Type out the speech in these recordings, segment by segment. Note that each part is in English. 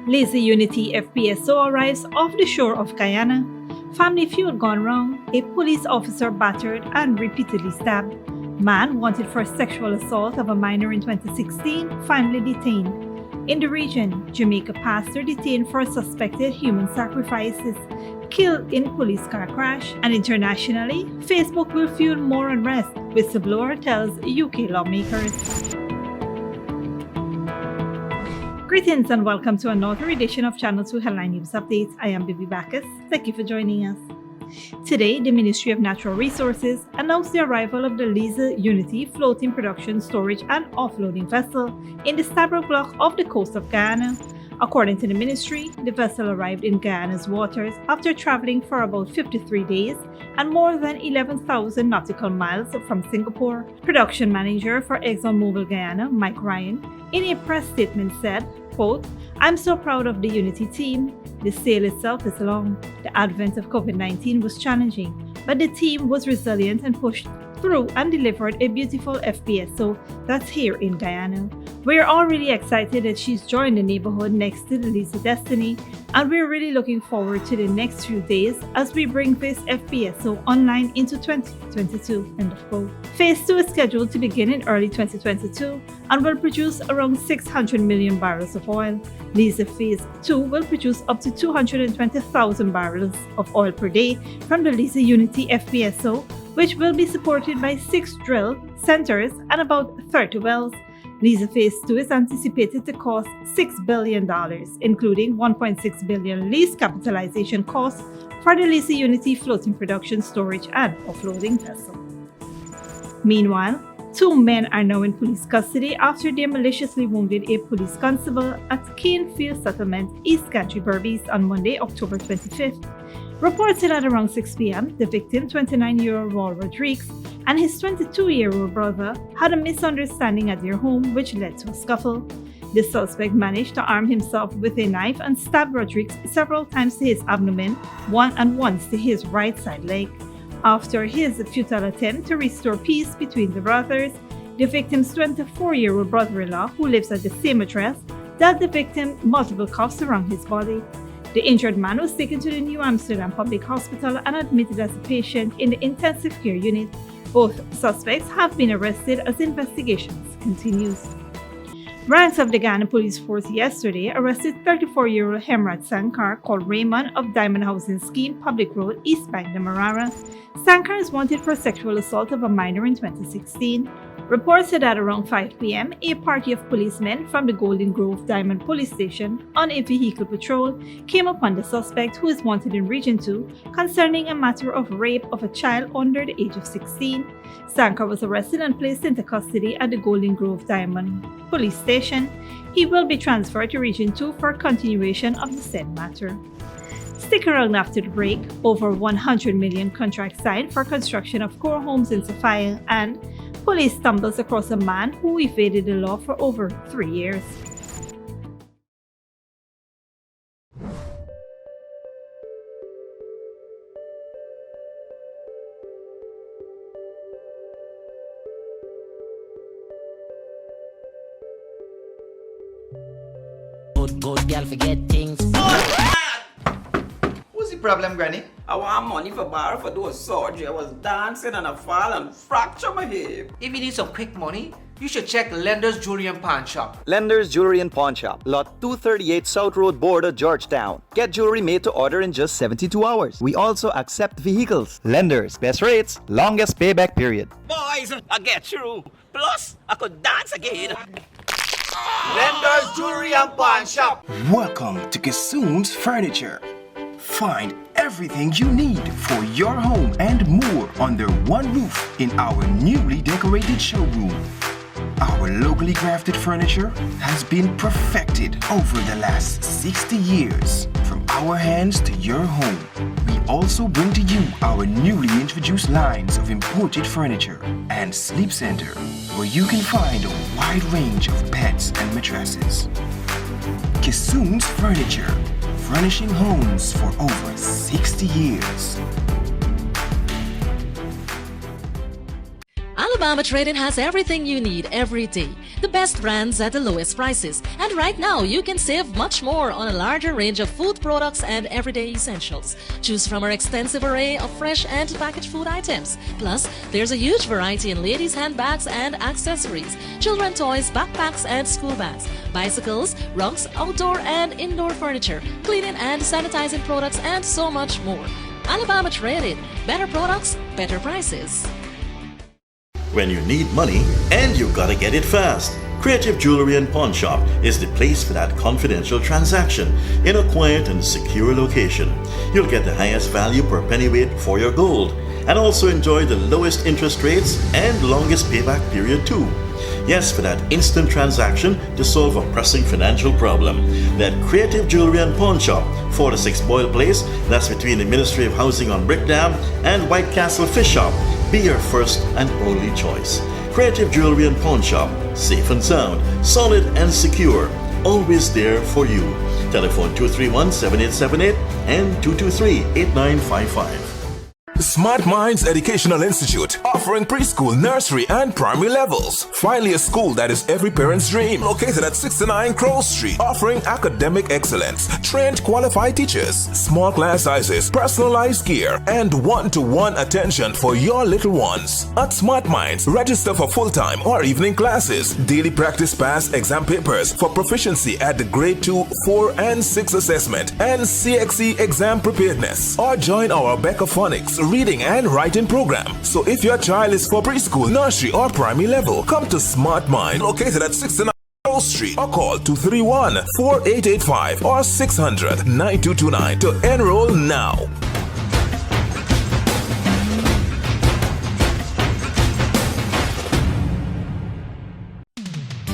Liza Unity FPSO arrives off the shore of Guyana. Family feud gone wrong. A police officer battered and repeatedly stabbed. Man wanted for sexual assault of a minor in 2016 finally detained. In the region, Jamaica pastor detained for suspected human sacrifices, killed in police car crash, and internationally, Facebook will fuel more unrest, whistleblower tells UK lawmakers. Greetings and welcome to another edition of Channel 2 Headline News Updates. I am Bibi Bacchus. Thank you for joining us. Today, the Ministry of Natural Resources announced the arrival of the Liza Unity floating production, storage and offloading vessel in the Stabroek block off the coast of Guyana. According to the ministry, the vessel arrived in Guyana's waters after traveling for about 53 days and more than 11,000 nautical miles from Singapore. Production manager for ExxonMobil Guyana, Mike Ryan, in a press statement said, quote, "I'm so proud of the Unity team. The sail itself is long. The advent of COVID-19 was challenging, but the team was resilient and pushed through and delivered a beautiful FPSO that's here in Guyana. We're all really excited that she's joined the neighborhood next to the Liza Destiny, and we're really looking forward to the next few days as we bring this FPSO online into 2022." End of quote. Phase 2 is scheduled to begin in early 2022 and will produce around 600 million barrels of oil. Liza Phase 2 will produce up to 220,000 barrels of oil per day from the Liza Unity FPSO, which will be supported by 6 drill centers and about 30 wells. Liza Phase 2 is anticipated to cost $6 billion, including $1.6 billion lease capitalization costs for the Liza Unity floating production, storage and offloading vessel. Meanwhile, 2 men are now in police custody after they maliciously wounded a police constable at Canefield Settlement, East Country, Berbice on Monday, October 25th. Reported at around 6 p.m., the victim, 29-year-old Raul Rodriguez, and his 22-year-old brother had a misunderstanding at their home, which led to a scuffle. The suspect managed to arm himself with a knife and stab Rodriguez several times to his abdomen, once to his right side leg. After his futile attempt to restore peace between the brothers, the victim's 24-year-old brother-in-law, who lives at the same address, dealt the victim multiple cuffs around his body. The injured man was taken to the New Amsterdam Public Hospital and admitted as a patient in the intensive care unit. Both suspects have been arrested as investigations continues. Ranks of the Guyana Police Force yesterday arrested 34-year-old Hemrad Sankar, called Raymond, of Diamond Housing Scheme Public Road, East Bank, Demerara. Sankar is wanted for sexual assault of a minor in 2016. Reports said that around 5 p.m., a party of policemen from the Golden Grove Diamond Police Station on a vehicle patrol came upon the suspect, who is wanted in Region 2 concerning a matter of rape of a child under the age of 16. Sankar was arrested and placed into custody at the Golden Grove Diamond Police Station. He will be transferred to Region 2 for continuation of the said matter. Stick around after the break. Over 100 million contract signed for construction of core homes in Sophia, and police stumbles across a man who evaded the law for over 3 years. Good girl forget things. What's the problem, Granny? I want money for borrow for doing surgery. I was dancing and I fall and fracture my hip. If you need some quick money, you should check Lender's Jewelry and Pawn Shop. Lender's Jewelry and Pawn Shop, Lot 238 South Road Border, Georgetown. Get jewelry made to order in just 72 hours. We also accept vehicles. Lender's, best rates, longest payback period. Boys, I get through. Plus, I could dance again. Lender's Jewelry and Pawn Shop. Welcome to Kissoon's Furniture. Find everything you need for your home and more under one roof in our newly decorated showroom. Our locally crafted furniture has been perfected over the last 60 years. From our hands to your home, we also bring to you our newly introduced lines of imported furniture and sleep center, where you can find a wide range of beds and mattresses. Kissoon's Furniture, furnishing homes for over 60 years. Alabama Trading has everything you need every day. The best brands at the lowest prices. And right now, you can save much more on a larger range of food products and everyday essentials. Choose from our extensive array of fresh and packaged food items. Plus, there's a huge variety in ladies' handbags and accessories, children toys, backpacks and school bags, bicycles, rugs, outdoor and indoor furniture, cleaning and sanitizing products, and so much more. Alabama Trading. Better products, better prices. When you need money and you gotta get it fast, Creative Jewelry and Pawn Shop is the place for that confidential transaction in a quiet and secure location. You'll get the highest value per pennyweight for your gold and also enjoy the lowest interest rates and longest payback period too. Yes, for that instant transaction to solve a pressing financial problem. That Creative Jewelry and Pawn Shop, 4-6 Boyle Place, that's between the Ministry of Housing on Brickdam and White Castle Fish Shop, be your first and only choice. Creative Jewelry and Pawn Shop, safe and sound, solid and secure, always there for you. Telephone 231-7878 and 223-8955. Smart Minds Educational Institute, offering preschool, nursery, and primary levels. Finally, a school that is every parent's dream. Located at 69 Crow Street, offering academic excellence, trained qualified teachers, small class sizes, personalized gear, and one-to-one attention for your little ones. At Smart Minds, register for full-time or evening classes, daily practice pass exam papers for proficiency at the grade 2, 4, and 6 assessment, and CXE exam preparedness. Or join our Becca Phonics reading and writing program. So if your child is for preschool, nursery, or primary level, come to Smart Mind, located at 69 Street, or call 231-4885 or 600-9229 to enroll now.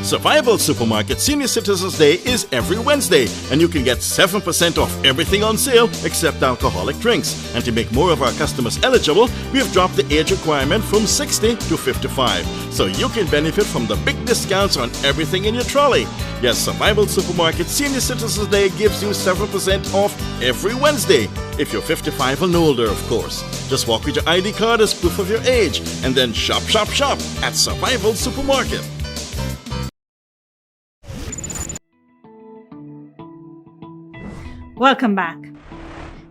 Survival Supermarket Senior Citizens Day is every Wednesday, and you can get 7% off everything on sale except alcoholic drinks. And to make more of our customers eligible, we have dropped the age requirement from 60 to 55, so you can benefit from the big discounts on everything in your trolley. Yes, Survival Supermarket Senior Citizens Day gives you 7% off every Wednesday, if you're 55 and older, of course. Just walk with your ID card as proof of your age, and then shop, shop, shop at Survival Supermarket. Welcome back.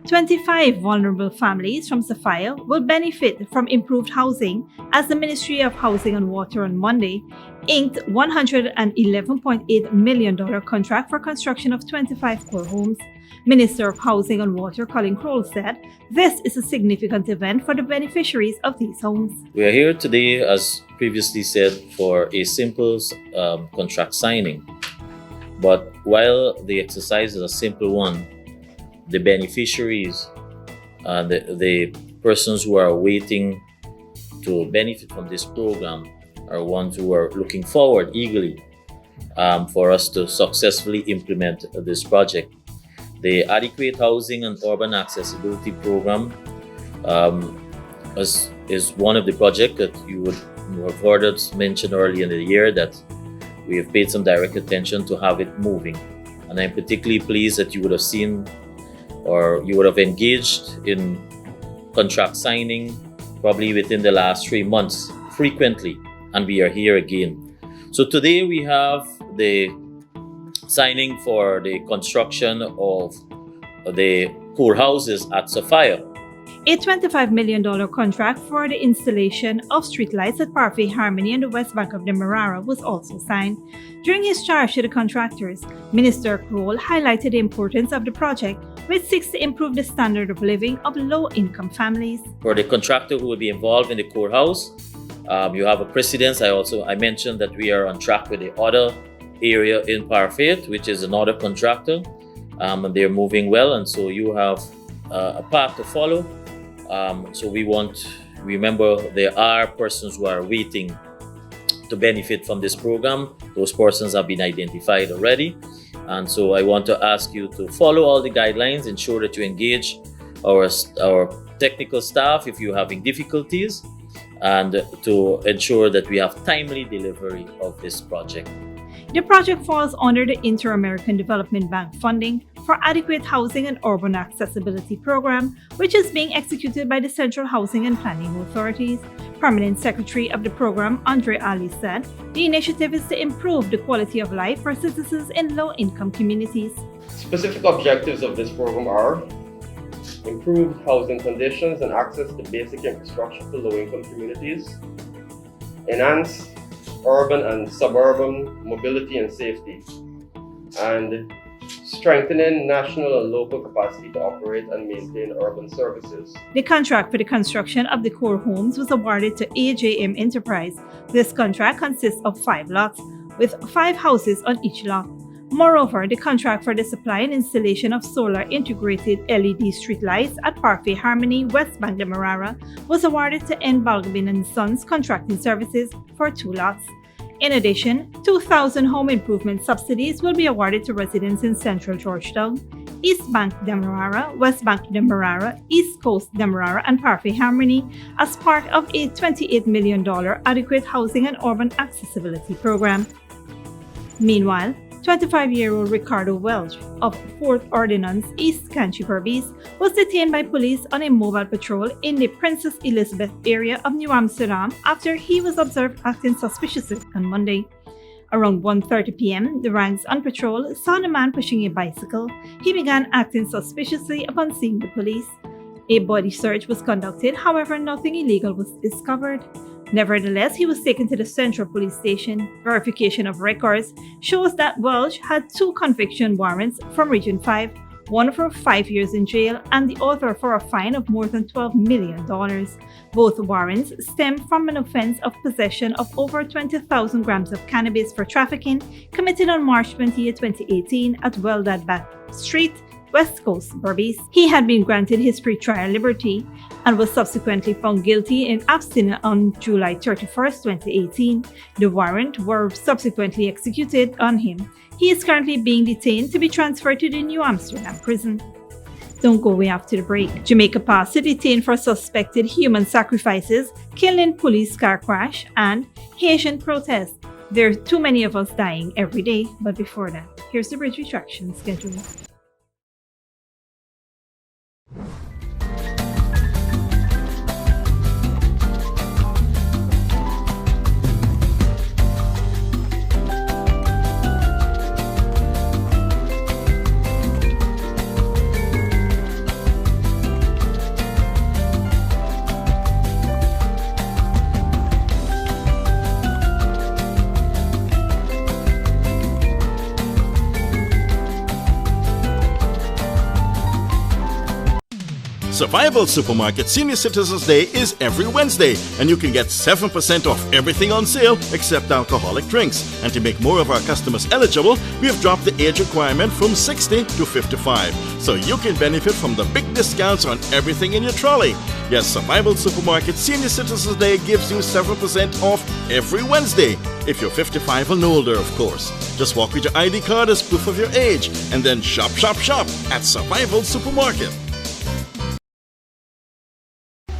25 vulnerable families from Sapphire will benefit from improved housing as the Ministry of Housing and Water on Monday inked $111.8 million contract for construction of 25 core homes. Minister of Housing and Water Colin Crowell said this is a significant event for the beneficiaries of these homes. We are here today, as previously said, for a simple contract signing. But while the exercise is a simple one, the beneficiaries and the persons who are waiting to benefit from this program are ones who are looking forward eagerly for us to successfully implement this project. The Adequate Housing and Urban Accessibility Program is one of the projects that you have heard us mention early in the year that we have paid some direct attention to have it moving. And I'm particularly pleased that you would have seen or you would have engaged in contract signing probably within the last 3 months frequently, and we are here again. So today we have the signing for the construction of the core houses at Sapphire. A $25 million contract for the installation of streetlights at Parfait Harmony on the west bank of the Marara was also signed. During his charge to the contractors, Minister Crowell highlighted the importance of the project, which seeks to improve the standard of living of low-income families. For the contractor who will be involved in the courthouse, you have a precedence. I mentioned that we are on track with the other area in Parfait, which is another contractor, and they're moving well, and so you have a path to follow. So remember, there are persons who are waiting to benefit from this program. Those persons have been identified already. And so I want to ask you to follow all the guidelines, ensure that you engage our technical staff if you're having difficulties, and to ensure that we have timely delivery of this project. The project falls under the Inter-American Development Bank funding for Adequate Housing and Urban Accessibility Program, which is being executed by the Central Housing and Planning Authorities. Permanent Secretary of the program, Andre Ali, said the initiative is to improve the quality of life for citizens in low-income communities. Specific objectives of this program are improved housing conditions and access to basic infrastructure for low-income communities, enhance urban and suburban mobility and safety, and strengthening national and local capacity to operate and maintain urban services. The contract for the construction of the core homes was awarded to AJM Enterprise. This contract consists of 5 lots, with 5 houses on each lot. Moreover, the contract for the supply and installation of solar integrated LED streetlights at Parkway Harmony, West Bank Demerara was awarded to N. Balgobin & Sons Contracting Services for 2 lots. In addition, 2,000 home improvement subsidies will be awarded to residents in Central Georgetown, East Bank Demerara, West Bank Demerara, East Coast Demerara, and Parkway Harmony as part of a $28 million Adequate Housing and Urban Accessibility Program. Meanwhile, 25-year-old Ricardo Welch of 4th Ordnance, East Canterbury, was detained by police on a mobile patrol in the Princess Elizabeth area of New Amsterdam after he was observed acting suspiciously on Monday. Around 1:30 p.m., the ranks on patrol saw the man pushing a bicycle. He began acting suspiciously upon seeing the police. A body search was conducted, however, nothing illegal was discovered. Nevertheless, he was taken to the Central Police Station. Verification of records shows that Welch had 2 conviction warrants from Region 5, one for 5 years in jail and the other for a fine of more than $12 million. Both warrants stem from an offense of possession of over 20,000 grams of cannabis for trafficking committed on March 20, 2018 at Weldadback Street, West Coast, Berbice. He had been granted his pre-trial liberty and was subsequently found guilty in abstinence on July 31, 2018. The warrant were subsequently executed on him. He is currently being detained to be transferred to the New Amsterdam prison. Don't go away after the break. Jamaica passed to detain for suspected human sacrifices, killing police car crash, and Haitian protest. There are too many of us dying every day, but before that, here's the bridge retraction schedule. Survival Supermarket Senior Citizens Day is every Wednesday, and you can get 7% off everything on sale except alcoholic drinks. And to make more of our customers eligible, we have dropped the age requirement from 60 to 55, so you can benefit from the big discounts on everything in your trolley. Yes, Survival Supermarket Senior Citizens Day gives you 7% off every Wednesday. If you're 55 and older, of course. Just walk with your ID card as proof of your age, and then shop, shop, shop at Survival Supermarket.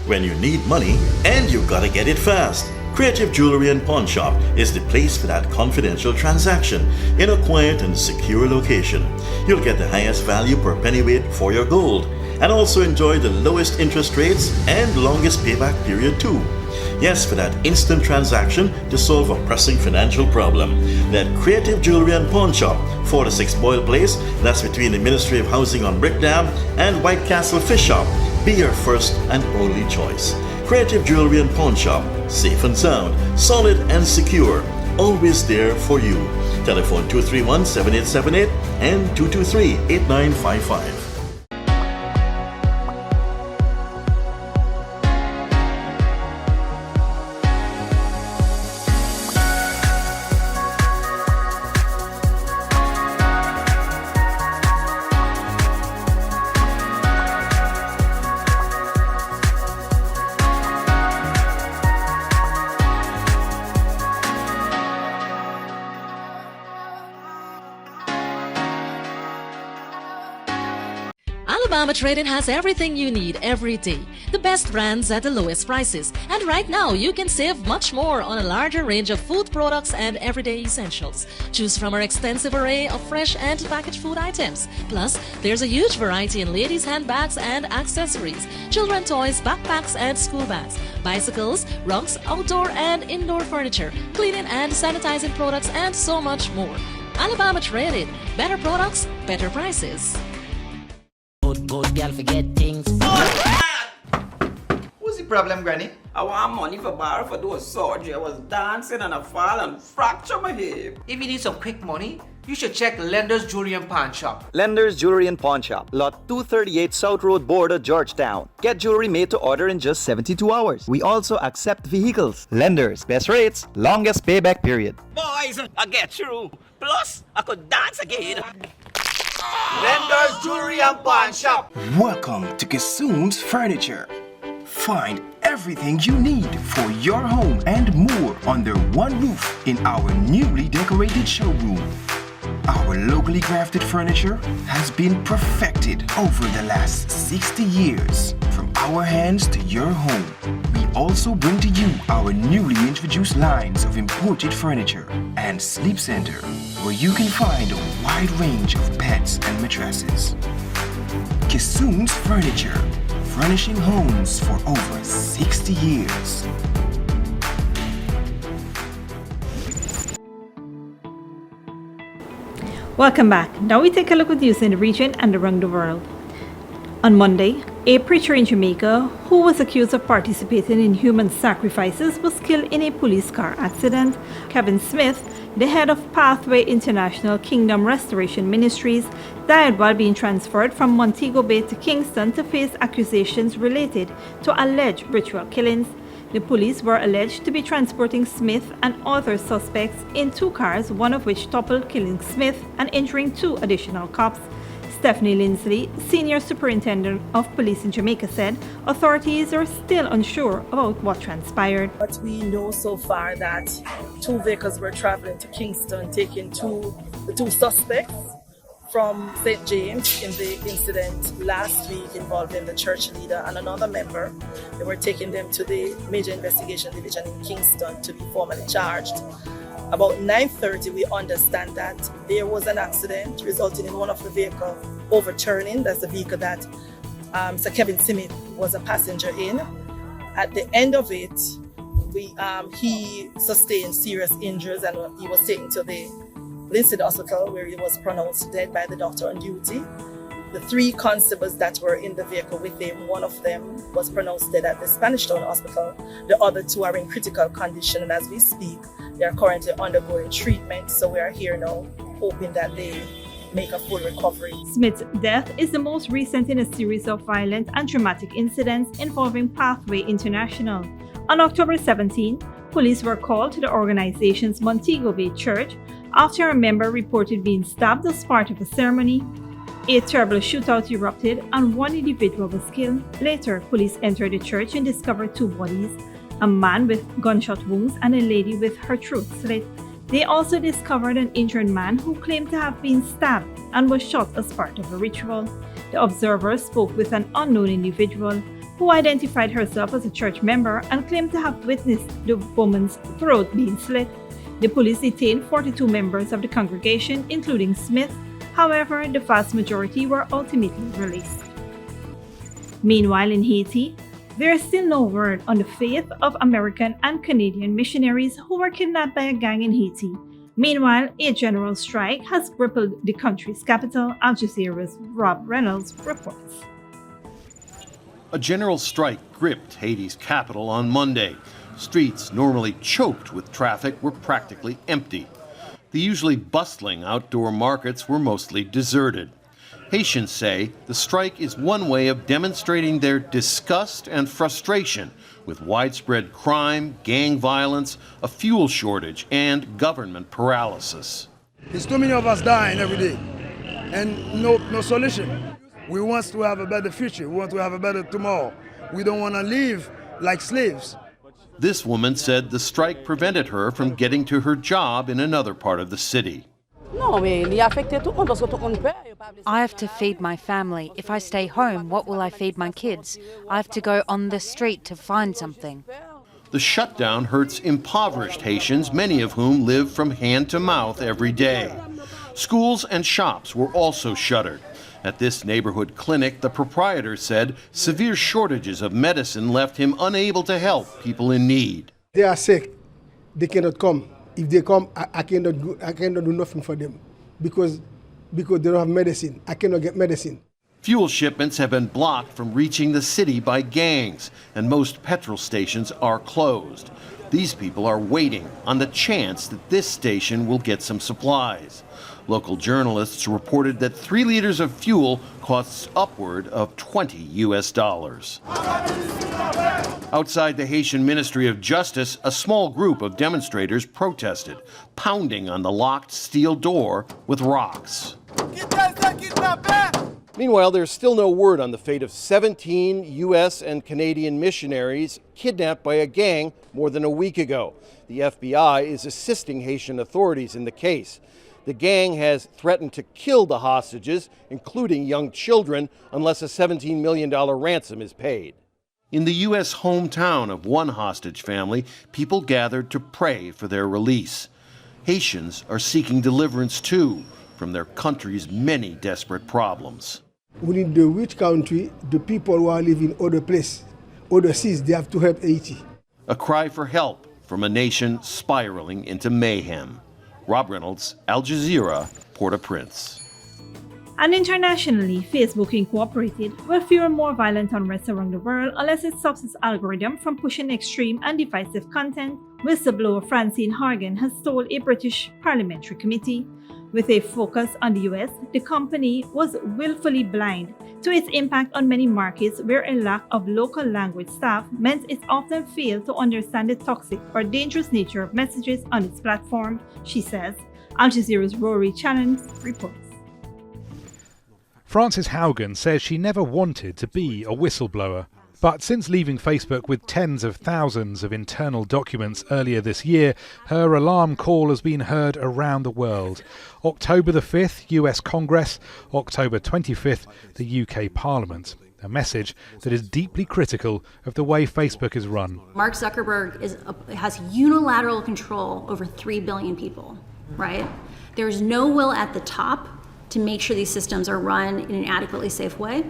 When you need money and you gotta get it fast, Creative Jewelry and Pawn Shop is the place for that confidential transaction in a quiet and secure location. You'll get the highest value per pennyweight for your gold and also enjoy the lowest interest rates and longest payback period too. Yes, for that instant transaction to solve a pressing financial problem. That Creative Jewelry and Pawn Shop, 46 Boyle Place, that's between the Ministry of Housing on Brickdam and White Castle Fish Shop. Be your first and only choice. Creative Jewelry and Pawn Shop, safe and sound, solid and secure, always there for you. Telephone 231-7878 and 223-8955. Alabama Trading has everything you need every day. The best brands at the lowest prices. And right now, you can save much more on a larger range of food products and everyday essentials. Choose from our extensive array of fresh and packaged food items. Plus, there's a huge variety in ladies' handbags and accessories, children toys, backpacks and school bags, bicycles, rugs, outdoor and indoor furniture, cleaning and sanitizing products, and so much more. Alabama Trading. Better products, better prices. Good girl forget things. What's the problem, Granny? I want money for borrow for do a surgery. I was dancing and I fall and fracture my hip. If you need some quick money, you should check Lender's Jewelry and Pawn Shop. Lender's Jewelry and Pawn Shop, lot 238 South Road Border, Georgetown. Get jewelry made to order in just 72 hours. We also accept vehicles. Lenders, best rates, longest payback period. Boys, I get through. Plus, I could dance again. Lender's Jewelry and Pawn Shop. Welcome to Kissoon's Furniture. Find everything you need for your home and more under one roof in our newly decorated showroom. Our locally crafted furniture has been perfected over the last 60 years. From our hands to your home, we also bring to you our newly introduced lines of imported furniture and sleep center, where you can find a wide range of beds and mattresses. Kissoon's Furniture, furnishing homes for over 60 years. Welcome back. Now we take a look at news in the region and around the world. On Monday, a preacher in Jamaica who was accused of participating in human sacrifices was killed in a police car accident. Kevin Smith, the head of Pathway International Kingdom Restoration Ministries, died while being transferred from Montego Bay to Kingston to face accusations related to alleged ritual killings. The police were alleged to be transporting Smith and other suspects in two cars, one of which toppled, killing Smith and injuring two additional cops. Stephanie Lindsley, Senior Superintendent of Police in Jamaica, said authorities are still unsure about what transpired. But we know so far that two vehicles were traveling to Kingston, taking the two suspects from St. James in the incident last week involving the church leader and another member. They were taking them to the Major Investigation Division in Kingston to be formally charged. About 9:30, we understand that there was an accident resulting in one of the vehicles overturning. That's the vehicle that Sir Kevin Smith was a passenger in. At the end of it, he sustained serious injuries and he was taken to the Liza Hospital, where he was pronounced dead by the doctor on duty. The three constables that were in the vehicle with him, one of them was pronounced dead at the Spanish Town Hospital. The other two are in critical condition, and as we speak, they are currently undergoing treatment. So we are here now, hoping that they make a full recovery. Smith's death is the most recent in a series of violent and traumatic incidents involving Pathway International. On October 17, police were called to the organization's Montego Bay Church after a member reported being stabbed as part of a ceremony. A terrible shootout erupted and one individual was killed. Later, police entered the church and discovered two bodies, a man with gunshot wounds and a lady with her throat slit. They also discovered an injured man who claimed to have been stabbed and was shot as part of a ritual. The observers spoke with an unknown individual who identified herself as a church member and claimed to have witnessed the woman's throat being slit. The police detained 42 members of the congregation, including Smith. However, the vast majority were ultimately released. Meanwhile, in Haiti, there is still no word on the fate of American and Canadian missionaries who were kidnapped by a gang in Haiti. Meanwhile, a general strike has crippled the country's capital, Al Jazeera's Rob Reynolds reports. A general strike gripped Haiti's capital on Monday. Streets normally choked with traffic were practically empty. The usually bustling outdoor markets were mostly deserted. Haitians say the strike is one way of demonstrating their disgust and frustration with widespread crime, gang violence, a fuel shortage, and government paralysis. There's too many of us dying every day, and no solution. We want to have a better future. We want to have a better tomorrow. We don't want to live like slaves. This woman said the strike prevented her from getting to her job in another part of the city. I have to feed my family. If I stay home, what will I feed my kids? I have to go on the street to find something. The shutdown hurts impoverished Haitians, many of whom live from hand to mouth every day. Schools and shops were also shuttered. At this neighborhood clinic, the proprietor said severe shortages of medicine left him unable to help people in need. They are sick. They cannot come. If they come, I cannot do nothing for them because they don't have medicine. I cannot get medicine. Fuel shipments have been blocked from reaching the city by gangs, and most petrol stations are closed. These people are waiting on the chance that this station will get some supplies. Local journalists reported that 3 liters of fuel costs upward of $20 US. Outside the Haitian Ministry of Justice, a small group of demonstrators protested, pounding on the locked steel door with rocks. Meanwhile, there's still no word on the fate of 17 U.S. and Canadian missionaries kidnapped by a gang more than a week ago. The FBI is assisting Haitian authorities in the case. The gang has threatened to kill the hostages, including young children, unless a $17 million ransom is paid. In the U.S. hometown of one hostage family, people gathered to pray for their release. Haitians are seeking deliverance, too, from their country's many desperate problems. We need the rich country, the people who are living other places, other seas, they have to help Haiti. A cry for help from a nation spiraling into mayhem. Rob Reynolds, Al Jazeera, Port-au-Prince. And internationally, Facebook Incorporated will fuel more violent unrest around the world unless it stops its algorithm from pushing extreme and divisive content. Whistleblower Francine Hargan has told a British parliamentary committee. With a focus on the US, the company was willfully blind to its impact on many markets where a lack of local language staff meant it often failed to understand the toxic or dangerous nature of messages on its platform, she says. Al Jazeera's Rory Challenge reports. Frances Haugen says she never wanted to be a whistleblower. But since leaving Facebook with tens of thousands of internal documents earlier this year, her alarm call has been heard around the world. October the 5th, US Congress. October 25th, the UK Parliament. A message that is deeply critical of the way Facebook is run. Mark Zuckerberg has unilateral control over 3 billion people, right? There's no will at the top to make sure these systems are run in an adequately safe way.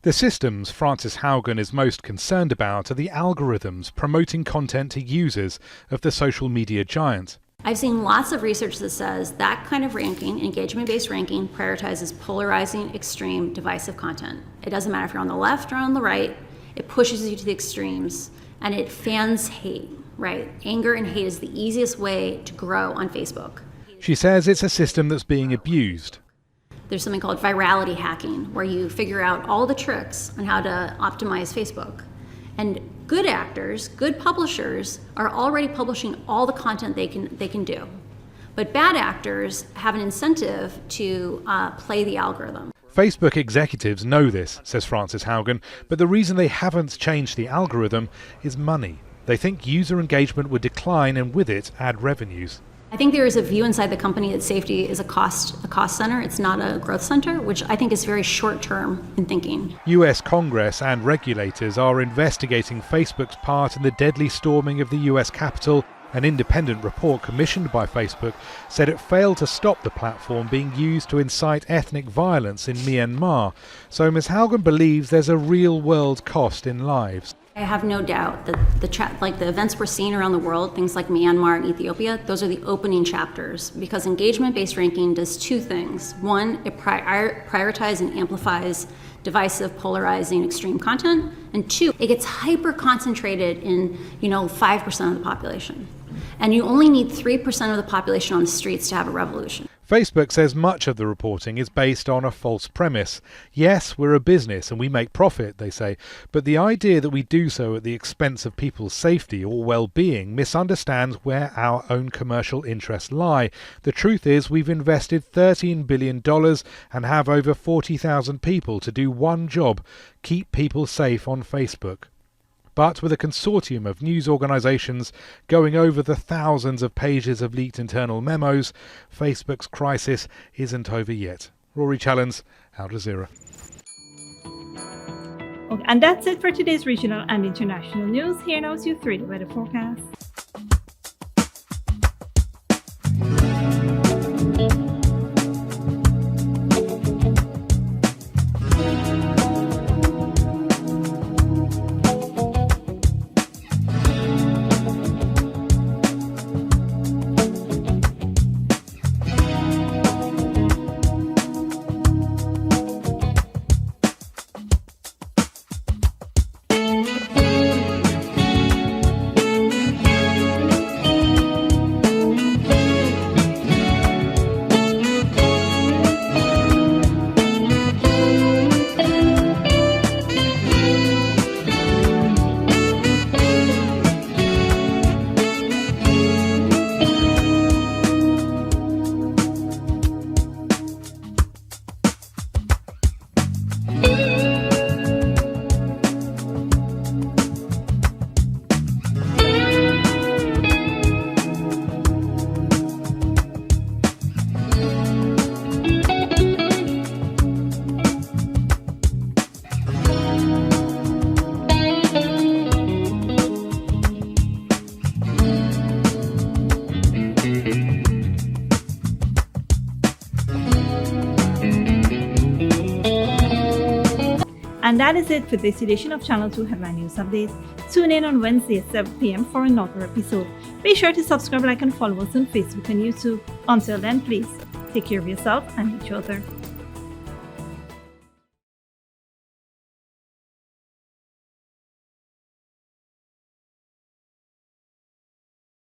The systems Frances Haugen is most concerned about are the algorithms promoting content to users of the social media giant. I've seen lots of research that says that kind of ranking, engagement-based ranking, prioritizes polarizing, extreme, divisive content. It doesn't matter if you're on the left or on the right, it pushes you to the extremes, and it fans hate, right? Anger and hate is the easiest way to grow on Facebook. She says it's a system that's being abused. There's something called virality hacking, where you figure out all the tricks on how to optimize Facebook. And good actors, good publishers, are already publishing all the content they can do. But bad actors have an incentive to play the algorithm. Facebook executives know this, says Frances Haugen, but the reason they haven't changed the algorithm is money. They think user engagement would decline and with it ad revenues. I think there is a view inside the company that safety is a cost center. It's not a growth center, which I think is very short term in thinking. US Congress and regulators are investigating Facebook's part in the deadly storming of the US Capitol. An independent report commissioned by Facebook said it failed to stop the platform being used to incite ethnic violence in Myanmar. So Ms. Haugen believes there's a real world cost in lives. I have no doubt that the events we're seeing around the world, things like Myanmar and Ethiopia, those are the opening chapters, because engagement-based ranking does two things. One, it prioritizes and amplifies divisive, polarizing, extreme content, and two, it gets hyper-concentrated in 5% of the population. And you only need 3% of the population on the streets to have a revolution. Facebook says much of the reporting is based on a false premise. Yes, we're a business and we make profit, they say, but the idea that we do so at the expense of people's safety or well-being misunderstands where our own commercial interests lie. The truth is we've invested $13 billion and have over 40,000 people to do one job: keep people safe on Facebook. but with a consortium of news organisations going over the thousands of pages of leaked internal memos, Facebook's crisis isn't over yet. Rory Challens, Al Jazeera. Okay, and that's it for today's regional and international news. Here now is your 3-day weather forecast. And that is it for this edition of Channel 2 Headline News Updates. Tune in on Wednesday at 7 p.m. for another episode. Be sure to subscribe, like, and follow us on Facebook and YouTube. Until then, please take care of yourself and each other.